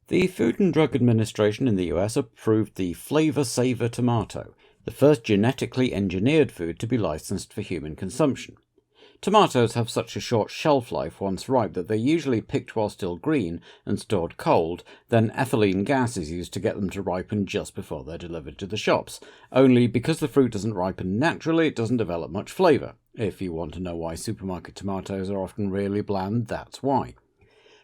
The Food and Drug Administration in the US approved the Flavr Savr tomato, the first genetically engineered food to be licensed for human consumption. Tomatoes have such a short shelf life once ripe that they're usually picked while still green and stored cold, then ethylene gas is used to get them to ripen just before they're delivered to the shops. Only because the fruit doesn't ripen naturally, it doesn't develop much flavour. If you want to know why supermarket tomatoes are often really bland, that's why.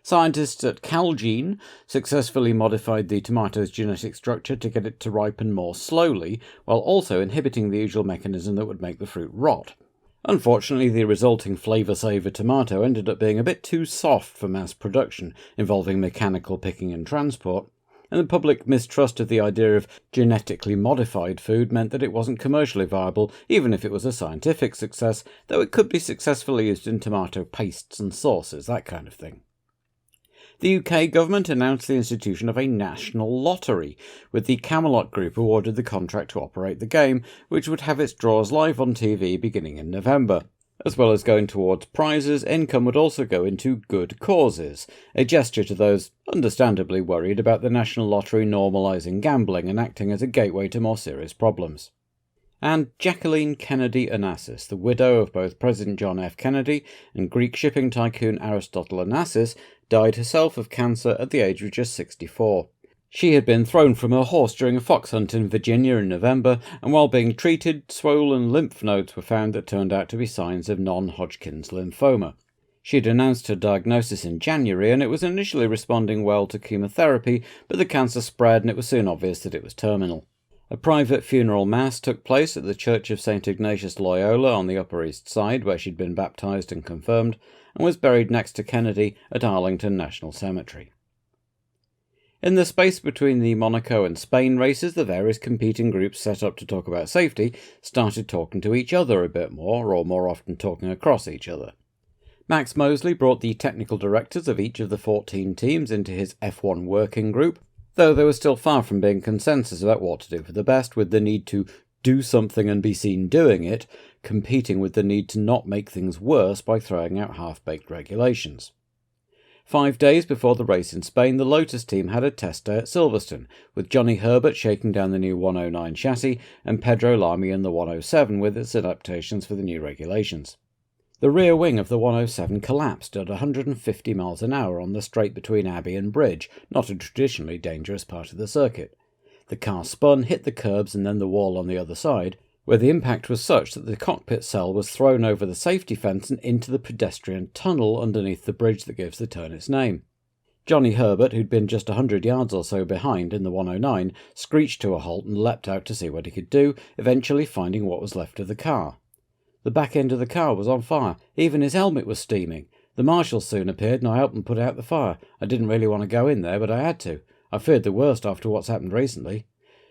Scientists at Calgene successfully modified the tomato's genetic structure to get it to ripen more slowly, while also inhibiting the usual mechanism that would make the fruit rot. Unfortunately, the resulting Flavr Savr tomato ended up being a bit too soft for mass production, involving mechanical picking and transport, and the public mistrust of the idea of genetically modified food meant that it wasn't commercially viable, even if it was a scientific success, though it could be successfully used in tomato pastes and sauces, that kind of thing. The UK government announced the institution of a national lottery, with the Camelot Group awarded the contract to operate the game, which would have its draws live on TV beginning in November. As well as going towards prizes, income would also go into good causes, a gesture to those understandably worried about the national lottery normalising gambling and acting as a gateway to more serious problems. And Jacqueline Kennedy Onassis, the widow of both President John F. Kennedy and Greek shipping tycoon Aristotle Onassis, died herself of cancer at the age of just 64. She had been thrown from her horse during a fox hunt in Virginia in November, and while being treated, swollen lymph nodes were found that turned out to be signs of non-Hodgkin's lymphoma. She had announced her diagnosis in January, and it was initially responding well to chemotherapy, but the cancer spread and it was soon obvious that it was terminal. A private funeral mass took place at the Church of St. Ignatius Loyola on the Upper East Side, where she'd been baptised and confirmed, and was buried next to Kennedy at Arlington National Cemetery. In the space between the Monaco and Spain races, the various competing groups set up to talk about safety started talking to each other a bit more, or more often talking across each other. Max Mosley brought the technical directors of each of the 14 teams into his F1 working group, though there was still far from being consensus about what to do for the best, with the need to do something and be seen doing it, competing with the need to not make things worse by throwing out half-baked regulations. 5 days before the race in Spain, the Lotus team had a test day at Silverstone, with Johnny Herbert shaking down the new 109 chassis and Pedro Lamy in the 107 with its adaptations for the new regulations. The rear wing of the 107 collapsed at 150 miles an hour on the straight between Abbey and Bridge, not a traditionally dangerous part of the circuit. The car spun, hit the curbs and then the wall on the other side, where the impact was such that the cockpit cell was thrown over the safety fence and into the pedestrian tunnel underneath the bridge that gives the turn its name. Johnny Herbert, who'd been just 100 yards or so behind in the 109, screeched to a halt and leapt out to see what he could do, eventually finding what was left of the car. The back end of the car was on fire. Even his helmet was steaming. The marshals soon appeared and I helped them put out the fire. I didn't really want to go in there, but I had to. I feared the worst after what's happened recently.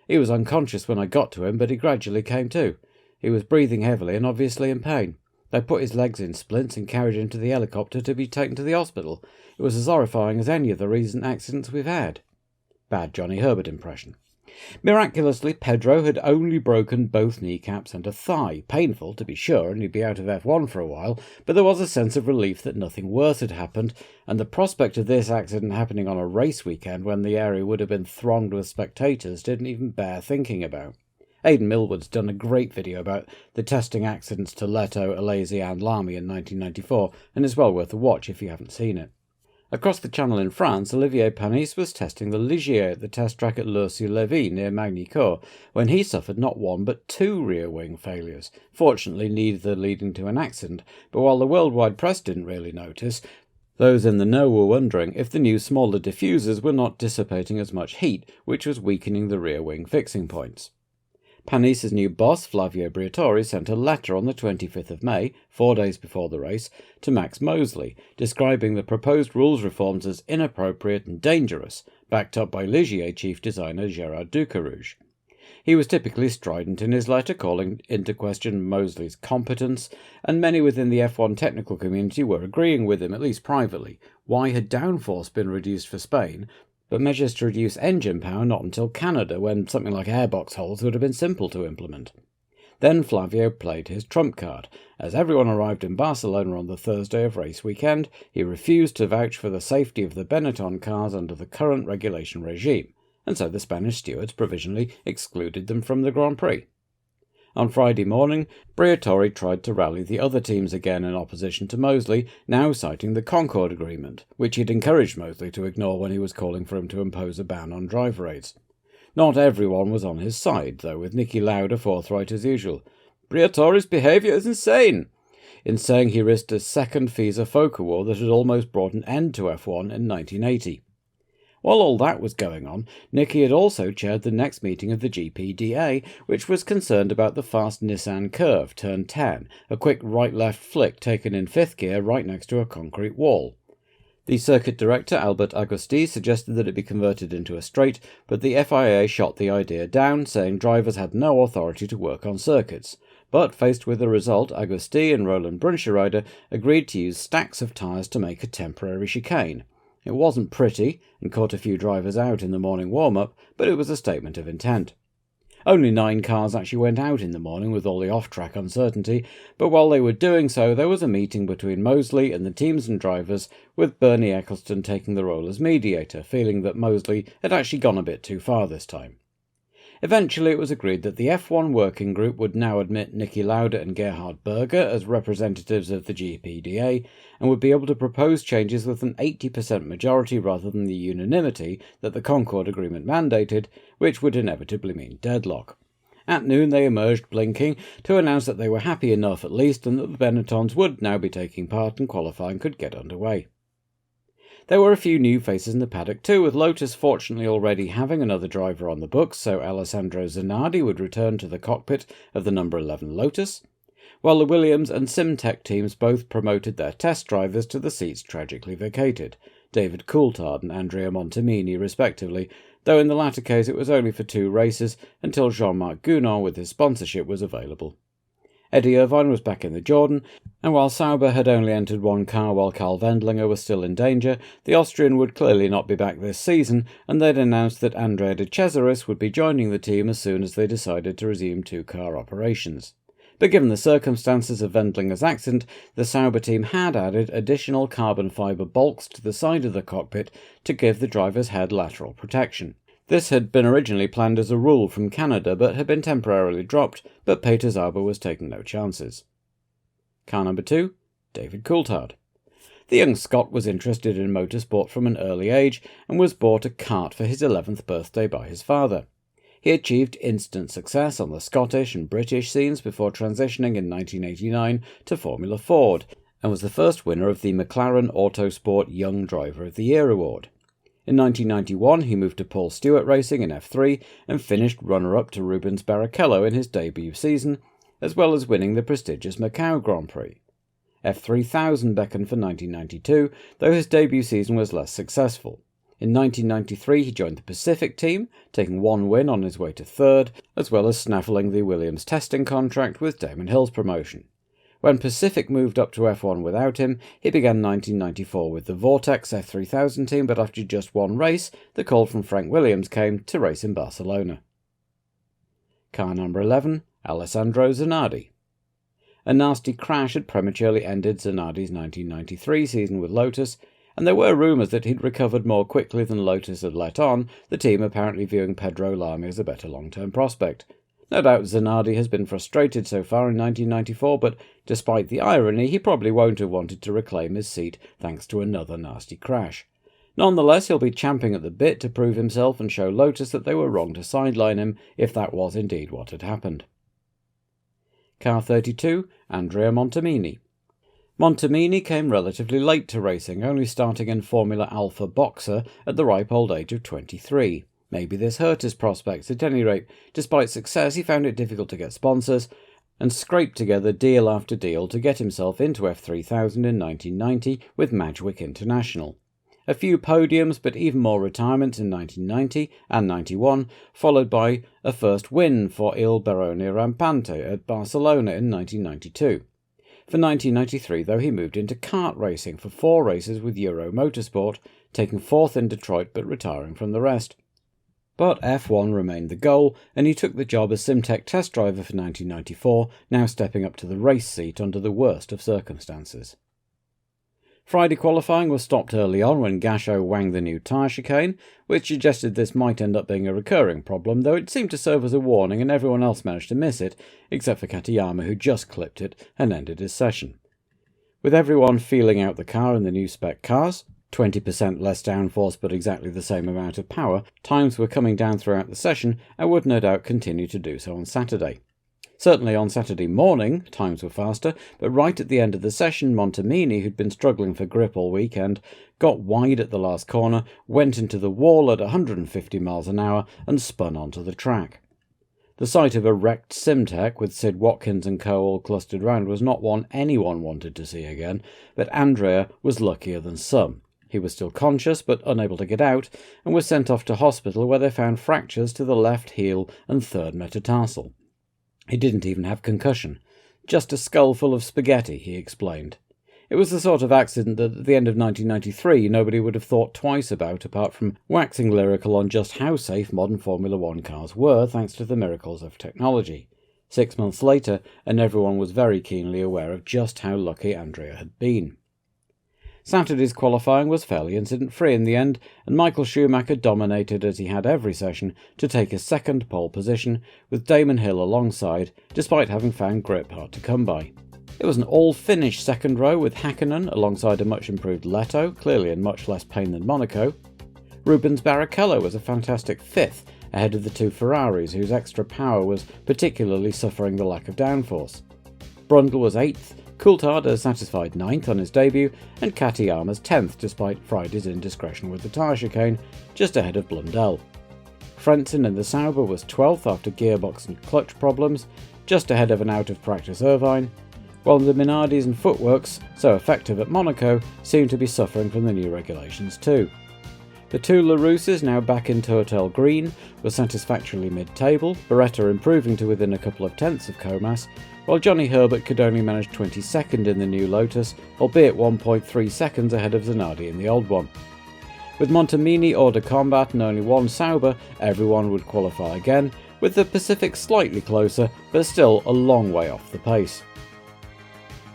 He was unconscious when I got to him, but he gradually came to. He was breathing heavily and obviously in pain. They put his legs in splints and carried him to the helicopter to be taken to the hospital. It was as horrifying as any of the recent accidents we've had. Bad Johnny Herbert impression. Miraculously, Pedro had only broken both kneecaps and a thigh. Painful, to be sure, and he'd be out of F1 for a while, but there was a sense of relief that nothing worse had happened, and the prospect of this accident happening on a race weekend when the area would have been thronged with spectators didn't even bear thinking about. Aidan Millwood's done a great video about the testing accidents to Leto, Alesi and Lamy in 1994, and it's well worth a watch if you haven't seen it. Across the channel in France, Olivier Panis was testing the Ligier at the test track at Lure-sur-Lévy near Magny-Cours, when he suffered not one but 2 rear wing failures, fortunately neither leading to an accident, but while the worldwide press didn't really notice, those in the know were wondering if the new smaller diffusers were not dissipating as much heat, which was weakening the rear wing fixing points. Panis' new boss, Flavio Briatore, sent a letter on the 25th of May, 4 days before the race, to Max Mosley, describing the proposed rules reforms as inappropriate and dangerous, backed up by Ligier chief designer Gérard Ducarouge. He was typically strident in his letter, calling into question Mosley's competence, and many within the F1 technical community were agreeing with him, at least privately. Why had downforce been reduced for Spain, but measures to reduce engine power not until Canada, when something like airbox holes would have been simple to implement? Then Flavio played his trump card. As everyone arrived in Barcelona on the Thursday of race weekend, he refused to vouch for the safety of the Benetton cars under the current regulation regime, and so the Spanish stewards provisionally excluded them from the Grand Prix. On Friday morning, Briatore tried to rally the other teams again in opposition to Mosley, now citing the Concord Agreement, which he'd encouraged Mosley to ignore when he was calling for him to impose a ban on driver aids. Not everyone was on his side, though, with Niki Lauda forthright as usual. "Briatore's behaviour is insane," in saying he risked a second FISA-FOCA war that had almost brought an end to F1 in 1980. While all that was going on, Niki had also chaired the next meeting of the GPDA, which was concerned about the fast Nissan Curve, turn 10, a quick right-left flick taken in fifth gear right next to a concrete wall. The circuit director, Albert Agosti, suggested that it be converted into a straight, but the FIA shot the idea down, saying drivers had no authority to work on circuits. But, faced with the result, Agosti and Roland Brunschreider agreed to use stacks of tyres to make a temporary chicane. It wasn't pretty, and caught a few drivers out in the morning warm-up, but it was a statement of intent. Only 9 cars actually went out in the morning with all the off-track uncertainty, but while they were doing so, there was a meeting between Mosley and the teams and drivers, with Bernie Eccleston taking the role as mediator, feeling that Mosley had actually gone a bit too far this time. Eventually it was agreed that the F1 working group would now admit Niki Lauda and Gerhard Berger as representatives of the GPDA, and would be able to propose changes with an 80% majority rather than the unanimity that the Concord Agreement mandated, which would inevitably mean deadlock. At noon they emerged blinking to announce that they were happy enough at least, and that the Benettons would now be taking part and qualifying could get underway. There were a few new faces in the paddock too, with Lotus fortunately already having another driver on the books, so Alessandro Zanardi would return to the cockpit of the number 11 Lotus, while the Williams and Simtech teams both promoted their test drivers to the seats tragically vacated, David Coulthard and Andrea Montemini respectively, though in the latter case it was only for 2 races until Jean-Marc Gounon with his sponsorship was available. Eddie Irvine was back in the Jordan, and while Sauber had only entered 1 car while Karl Wendlinger was still in danger, the Austrian would clearly not be back this season, and they'd announced that Andrea de Cesaris would be joining the team as soon as they decided to resume 2-car operations. But given the circumstances of Wendlinger's accident, the Sauber team had added additional carbon fibre bulks to the side of the cockpit to give the driver's head lateral protection. This had been originally planned as a rule from Canada, but had been temporarily dropped, but Peter Sauber was taking no chances. Car number 2, David Coulthard. The young Scot was interested in motorsport from an early age, and was bought a kart for his 11th birthday by his father. He achieved instant success on the Scottish and British scenes before transitioning in 1989 to Formula Ford, and was the first winner of the McLaren Autosport Young Driver of the Year award. In 1991 he moved to Paul Stewart Racing in F3 and finished runner-up to Rubens Barrichello in his debut season, as well as winning the prestigious Macau Grand Prix. F3000 beckoned for 1992, though his debut season was less successful. In 1993 he joined the Pacific team, taking 1 win on his way to 3rd, as well as snaffling the Williams testing contract with Damon Hill's promotion. When Pacific moved up to F1 without him, he began 1994 with the Vortex F3000 team, but after just 1 race, the call from Frank Williams came to race in Barcelona. Car number 11, Alessandro Zanardi. A nasty crash had prematurely ended Zanardi's 1993 season with Lotus, and there were rumours that he'd recovered more quickly than Lotus had let on, the team apparently viewing Pedro Lamy as a better long-term prospect. No doubt Zanardi has been frustrated so far in 1994, but despite the irony, he probably won't have wanted to reclaim his seat thanks to another nasty crash. Nonetheless, he'll be champing at the bit to prove himself and show Lotus that they were wrong to sideline him, if that was indeed what had happened. Car 32, Andrea Montemini. Montemini came relatively late to racing, only starting in Formula Alpha Boxer at the ripe old age of 23. Maybe this hurt his prospects. At any rate, despite success, he found it difficult to get sponsors, and scraped together deal after deal to get himself into F3000 in 1990 with Madgwick International. A few podiums, but even more retirements in 1990 and 91, followed by a first win for Il Barone Rampante at Barcelona in 1992. For 1993, though, he moved into kart racing for 4 races with Euro Motorsport, taking 4th in Detroit but retiring from the rest. But F1 remained the goal, and he took the job as Simtech test driver for 1994, now stepping up to the race seat under the worst of circumstances. Friday qualifying was stopped early on when Gasho wanged the new tyre chicane, which suggested this might end up being a recurring problem, though it seemed to serve as a warning and everyone else managed to miss it, except for Katayama, who just clipped it and ended his session. With everyone feeling out the car in the new spec cars, 20% less downforce but exactly the same amount of power, times were coming down throughout the session and would no doubt continue to do so on Saturday. Certainly on Saturday morning, times were faster, but right at the end of the session, Montemini, who'd been struggling for grip all weekend, got wide at the last corner, went into the wall at 150 miles an hour and spun onto the track. The sight of a wrecked Simtech with Sid Watkins and co all clustered round was not one anyone wanted to see again, but Andrea was luckier than some. He was still conscious but unable to get out, and was sent off to hospital where they found fractures to the left heel and third metatarsal. He didn't even have concussion. Just a skull full of spaghetti, he explained. It was the sort of accident that at the end of 1993 nobody would have thought twice about, apart from waxing lyrical on just how safe modern Formula One cars were thanks to the miracles of technology. 6 months later, and everyone was very keenly aware of just how lucky Andrea had been. Saturday's qualifying was fairly incident-free in the end, and Michael Schumacher dominated as he had every session to take his second pole position, with Damon Hill alongside, despite having found grip hard to come by. It was an all-Finnish second row with Häkkinen alongside a much-improved Leto, clearly in much less pain than Monaco. Rubens Barrichello was a fantastic fifth, ahead of the two Ferraris, whose extra power was particularly suffering the lack of downforce. Brundle was 8th, Coulthard a satisfied 9th on his debut, and Katayama's 10th despite Friday's indiscretion with the tyre chicane, just ahead of Blundell. Frentzen in the Sauber was 12th after gearbox and clutch problems, just ahead of an out-of-practice Irvine, while the Minardis and footworks, so effective at Monaco, seemed to be suffering from the new regulations too. The two Larousses, now back in Tourtel Green, were satisfactorily mid-table, Beretta improving to within a couple of tenths of Comas, while Johnny Herbert could only manage 22nd in the new Lotus, albeit 1.3 seconds ahead of Zanardi in the old one. With Montemini hors de combat and only one Sauber, everyone would qualify again, with the Pacific slightly closer, but still a long way off the pace.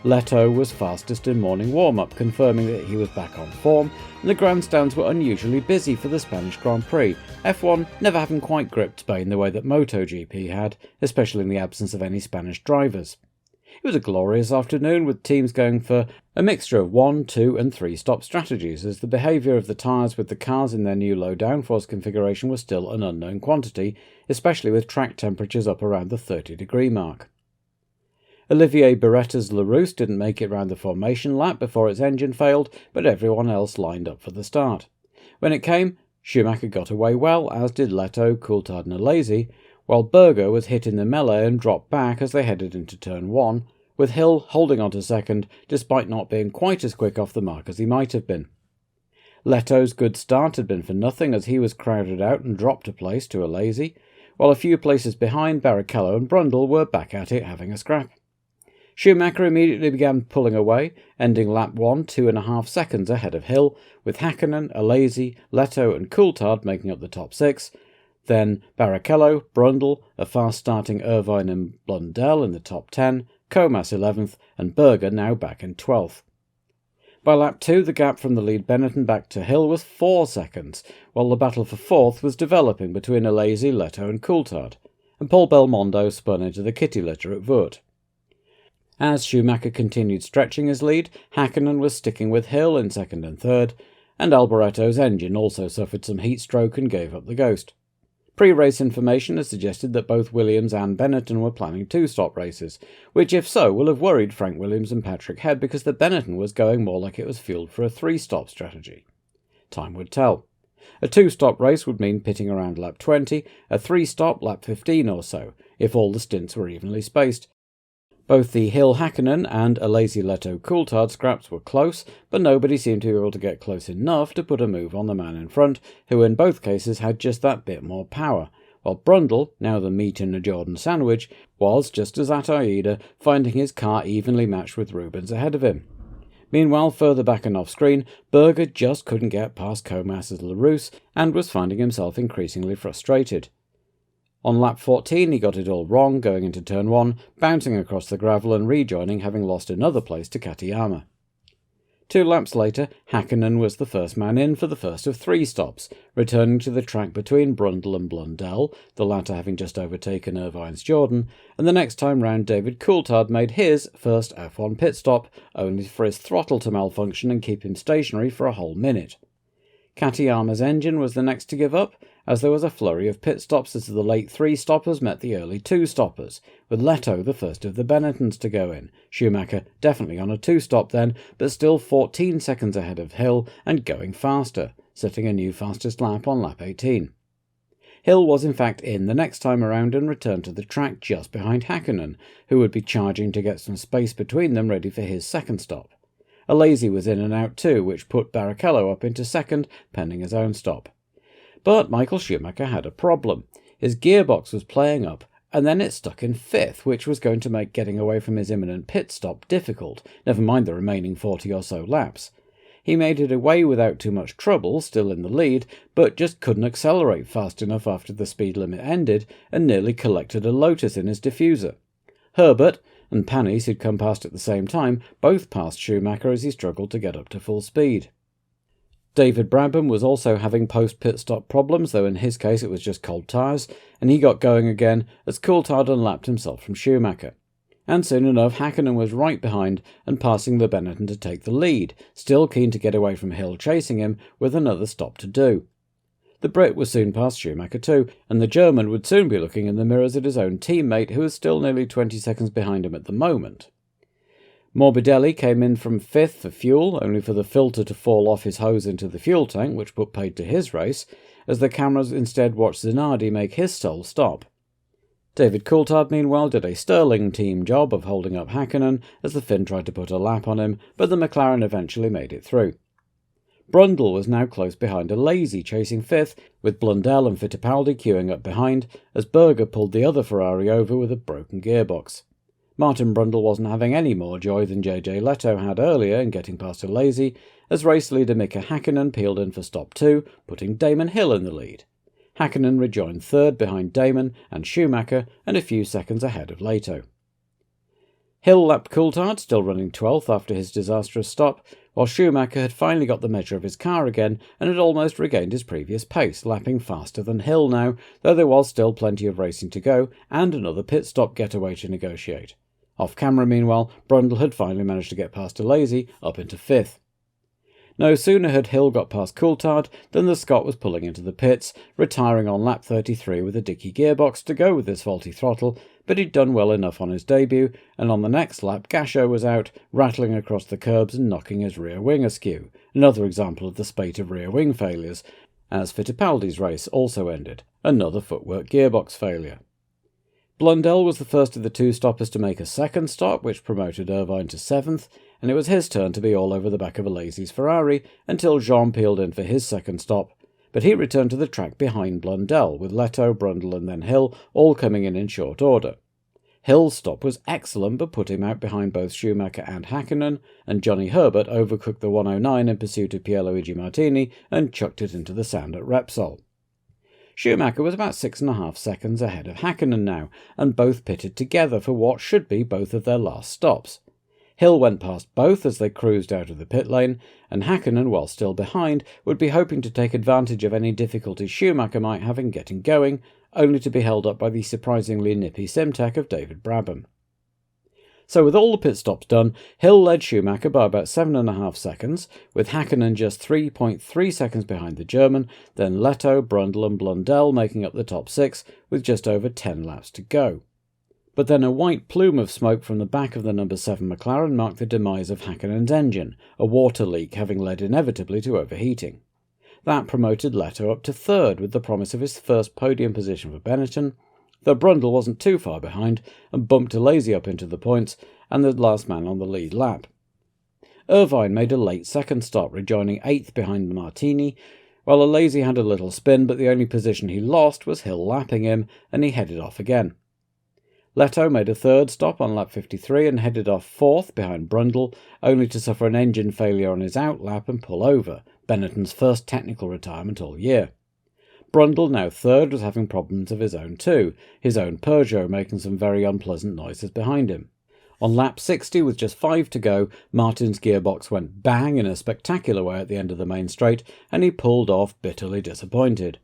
Leto was fastest in morning warm-up, confirming that he was back on form, and the grandstands were unusually busy for the Spanish Grand Prix, F1 never having quite gripped Spain the way that MotoGP had, especially in the absence of any Spanish drivers. It was a glorious afternoon, with teams going for a mixture of 1, 2 and 3 stop strategies, as the behaviour of the tyres with the cars in their new low downforce configuration was still an unknown quantity, especially with track temperatures up around the 30-degree mark. Olivier Beretta's Larousse didn't make it round the formation lap before its engine failed, but everyone else lined up for the start. When it came, Schumacher got away well, as did Leto, Coulthard and Alesi, while Berger was hit in the melee and dropped back as they headed into turn 1, with Hill holding on to second despite not being quite as quick off the mark as he might have been. Leto's good start had been for nothing, as he was crowded out and dropped a place to Alesi, while a few places behind, Barrichello and Brundle were back at it having a scrap. Schumacher immediately began pulling away, ending lap 1 2.5 seconds ahead of Hill, with Häkkinen, Alesi, Leto and Coulthard making up the top 6, then Barrichello, Brundle, a fast-starting Irvine and Blundell in the top 10, Comas 11th, and Berger now back in 12th. By lap 2, the gap from the lead Benetton back to Hill was 4 seconds, while the battle for 4th was developing between Alesi, Leto and Coulthard, and Paul Belmondo spun into the kitty litter at Voort. As Schumacher continued stretching his lead, Häkkinen was sticking with Hill in 2nd and 3rd, and Alboretto's engine also suffered some heat stroke and gave up the ghost. Pre-race information has suggested that both Williams and Benetton were planning 2-stop races, which if so will have worried Frank Williams and Patrick Head, because the Benetton was going more like it was fueled for a 3-stop strategy. Time would tell. A 2-stop race would mean pitting around lap 20, a 3-stop lap 15 or so, if all the stints were evenly spaced. Both the Hill-Häkkinen and Alesi-Leto-Coulthard scraps were close, but nobody seemed to be able to get close enough to put a move on the man in front, who in both cases had just that bit more power, while Brundle, now the meat in a Jordan sandwich, was, just as at Aida, finding his car evenly matched with Rubens ahead of him. Meanwhile, further back and off-screen, Berger just couldn't get past Comas' LaRousse and was finding himself increasingly frustrated. On lap 14 he got it all wrong, going into turn 1, bouncing across the gravel and rejoining, having lost another place to Katayama. 2 laps later, Häkkinen was the first man in for the first of 3 stops, returning to the track between Brundle and Blundell, the latter having just overtaken Irvine's Jordan, and the next time round David Coulthard made his first F1 pit stop, only for his throttle to malfunction and keep him stationary for a whole minute. Katayama's engine was the next to give up, as there was a flurry of pit stops as the late 3 stoppers met the early 2 stoppers, with Leto the first of the Benettons to go in, Schumacher definitely on a 2-stop then, but still 14 seconds ahead of Hill and going faster, setting a new fastest lap on lap 18. Hill was in fact in the next time around and returned to the track just behind Häkkinen, who would be charging to get some space between them ready for his second stop. Alesi was in and out too, which put Barrichello up into second, pending his own stop. But Michael Schumacher had a problem. His gearbox was playing up, and then it stuck in 5th, which was going to make getting away from his imminent pit stop difficult, never mind the remaining 40 or so laps. He made it away without too much trouble, still in the lead, but just couldn't accelerate fast enough after the speed limit ended, and nearly collected a Lotus in his diffuser. Herbert and Panis, who'd come past at the same time, both passed Schumacher as he struggled to get up to full speed. David Brabham was also having post-pit stop problems, though in his case it was just cold tyres, and he got going again as Coulthard unlapped himself from Schumacher. And soon enough, Häkkinen was right behind and passing the Benetton to take the lead, still keen to get away from Hill chasing him, with another stop to do. The Brit was soon past Schumacher too, and the German would soon be looking in the mirrors at his own teammate, who was still nearly 20 seconds behind him at the moment. Morbidelli came in from 5th for fuel, only for the filter to fall off his hose into the fuel tank, which put paid to his race, as the cameras instead watched Zanardi make his sole stop. David Coulthard, meanwhile, did a sterling team job of holding up Häkkinen as the Finn tried to put a lap on him, but the McLaren eventually made it through. Brundle was now close behind Alesi, chasing 5th, with Blundell and Fittipaldi queuing up behind, as Berger pulled the other Ferrari over with a broken gearbox. Martin Brundle wasn't having any more joy than JJ Leto had earlier in getting past Alesi, as race leader Mika Häkkinen peeled in for stop 2, putting Damon Hill in the lead. Häkkinen rejoined 3rd behind Damon and Schumacher and a few seconds ahead of Leto. Hill lapped Coulthard, still running 12th after his disastrous stop, while Schumacher had finally got the measure of his car again and had almost regained his previous pace, lapping faster than Hill now, though there was still plenty of racing to go and another pit stop getaway to negotiate. Off-camera, meanwhile, Brundle had finally managed to get past Alesi, up into 5th. No sooner had Hill got past Coulthard than the Scot was pulling into the pits, retiring on lap 33 with a dicky gearbox to go with his faulty throttle, but he'd done well enough on his debut, and on the next lap Gasho was out, rattling across the curbs and knocking his rear wing askew, another example of the spate of rear wing failures, as Fittipaldi's race also ended, another footwork gearbox failure. Blundell was the first of the 2 stoppers to make a second stop, which promoted Irvine to 7th, and it was his turn to be all over the back of Alesi's Ferrari until Jean peeled in for his second stop, but he returned to the track behind Blundell, with Leto, Brundle and then Hill all coming in short order. Hill's stop was excellent, but put him out behind both Schumacher and Häkkinen, and Johnny Herbert overcooked the 109 in pursuit of Pierluigi Martini and chucked it into the sand at Repsol. Schumacher was about 6.5 seconds ahead of Häkkinen now, and both pitted together for what should be both of their last stops. Hill went past both as they cruised out of the pit lane, and Häkkinen, while still behind, would be hoping to take advantage of any difficulties Schumacher might have in getting going, only to be held up by the surprisingly nippy Simtek of David Brabham. So with all the pit stops done, Hill led Schumacher by about 7.5 seconds, with Häkkinen just 3.3 seconds behind the German, then Leto, Brundle and Blundell making up the top 6, with just over 10 laps to go. But then a white plume of smoke from the back of the number 7 McLaren marked the demise of Häkkinen's engine, a water leak having led inevitably to overheating. That promoted Leto up to 3rd with the promise of his first podium position for Benetton, though Brundle wasn't too far behind and bumped Alesi up into the points and the last man on the lead lap. Irvine made a late second stop, rejoining 8th behind Martini, while Alesi had a little spin, but the only position he lost was Hill lapping him, and he headed off again. Leto made a third stop on lap 53 and headed off fourth behind Brundle, only to suffer an engine failure on his out lap and pull over, Benetton's first technical retirement all year. Brundle, now third, was having problems of his own too, his own Peugeot making some very unpleasant noises behind him. On lap 60, with just 5 to go, Martin's gearbox went bang in a spectacular way at the end of the main straight, and he pulled off bitterly disappointed.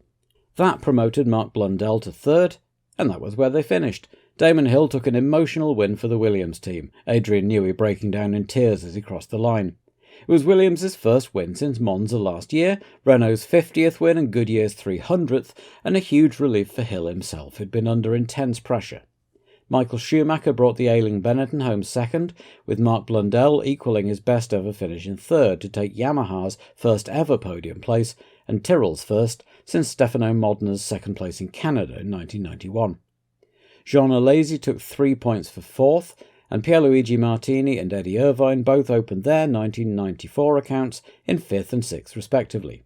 That promoted Mark Blundell to third, and that was where they finished. Damon Hill took an emotional win for the Williams team, Adrian Newey breaking down in tears as he crossed the line. It was Williams' first win since Monza last year, Renault's 50th win and Goodyear's 300th, and a huge relief for Hill himself, who'd been under intense pressure. Michael Schumacher brought the ailing Benetton home second, with Mark Blundell equalling his best ever finish in third to take Yamaha's first ever podium place and Tyrrell's first since Stefano Modna's second place in Canada in 1991. Jean Alesi took 3 points for fourth, and Pierluigi Martini and Eddie Irvine both opened their 1994 accounts in 5th and 6th respectively.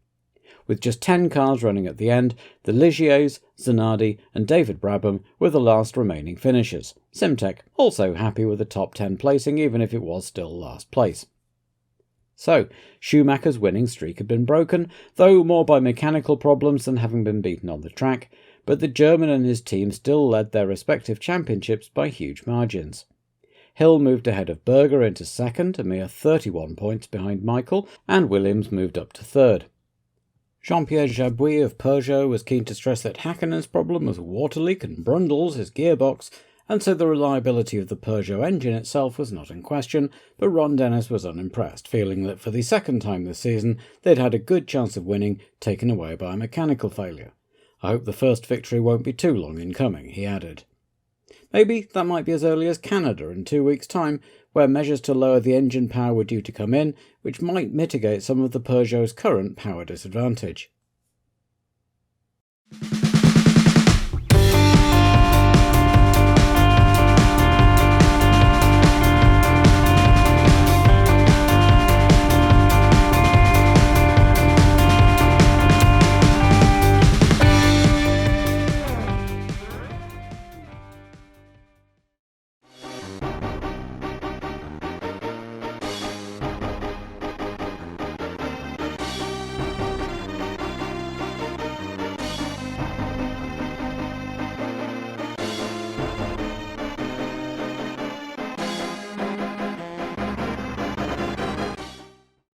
With just 10 cars running at the end, the Ligiers, Zanardi and David Brabham were the last remaining finishers. Simtek also happy with a top 10 placing, even if it was still last place. So, Schumacher's winning streak had been broken, though more by mechanical problems than having been beaten on the track, but the German and his team still led their respective championships by huge margins. Hill moved ahead of Berger into second, a mere 31 points behind Michael, and Williams moved up to third. Jean-Pierre Jabouille of Peugeot was keen to stress that Häkkönen's problem was a water leak and Brundle's his gearbox, and so the reliability of the Peugeot engine itself was not in question, but Ron Dennis was unimpressed, feeling that for the second time this season they'd had a good chance of winning, taken away by a mechanical failure. I hope the first victory won't be too long in coming, he added. Maybe that might be as early as Canada in 2 weeks' time, where measures to lower the engine power were due to come in, which might mitigate some of the Peugeot's current power disadvantage.